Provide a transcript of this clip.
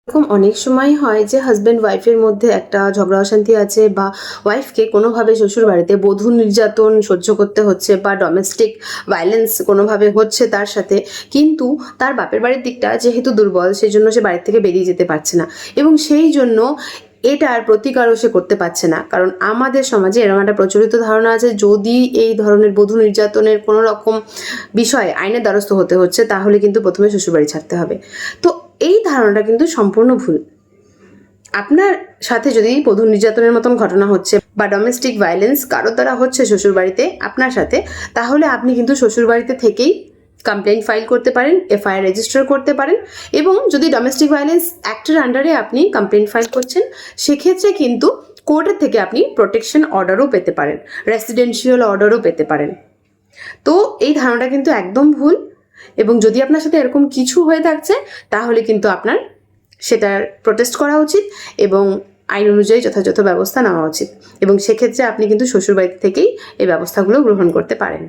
এরকম অনেক সময় হয় যে হাজব্যান্ড ওয়াইফের মধ্যে একটা ঝগড়া অশান্তি আছে, বা ওয়াইফকে কোনোভাবে শ্বশুর বাড়িতে বধূ নির্যাতন সহ্য করতে হচ্ছে, বা ডোমেস্টিক ভায়োলেন্স কোনোভাবে হচ্ছে তার সাথে, কিন্তু তার বাপের বাড়ির দিকটা যেহেতু দুর্বল, সেই জন্য সে বাড়ির থেকে বেরিয়ে যেতে পারছে না, এবং সেই জন্য এটার প্রতিকারও সে করতে পারছে না। কারণ আমাদের সমাজে এরকম একটা প্রচলিত ধারণা আছে, যদি এই ধরনের বধূ নির্যাতনের কোনো রকম বিষয়ে আইনের দ্বারস্থ হতে হচ্ছে, তাহলে কিন্তু প্রথমে শ্বশুরবাড়ি ছাড়তে হবে। তো এই ধারণাটা কিন্তু সম্পূর্ণ ভুল। আপনার সাথে যদি বধূ নির্যাতনের মতন ঘটনা হচ্ছে বা ডোমেস্টিক ভায়োলেন্স কারোর দ্বারা হচ্ছে শ্বশুরবাড়িতে আপনার সাথে, তাহলে আপনি কিন্তু শ্বশুরবাড়িতে থেকেই কমপ্লেন ফাইল করতে পারেন, এফআইআর রেজিস্টার করতে পারেন, এবং যদি ডোমেস্টিক ভায়োলেন্স অ্যাক্টের আন্ডারে আপনি কমপ্লেন ফাইল করছেন, সেক্ষেত্রে কিন্তু কোর্টের থেকে আপনি প্রোটেকশন অর্ডারও পেতে পারেন, রেসিডেন্সিয়াল অর্ডারও পেতে পারেন। তো এই ধারণাটা কিন্তু একদম ভুল, এবং যদি আপনার সাথে এরকম কিছু হয়ে থাকছে, তাহলে কিন্তু আপনার সেটার প্রোটেস্ট করা উচিত এবং আইন অনুযায়ী যথাযথ ব্যবস্থা নেওয়া উচিত, এবং সেক্ষেত্রে আপনি কিন্তু শ্বশুরবাড়ি থেকেই এই ব্যবস্থাগুলো গ্রহণ করতে পারেন।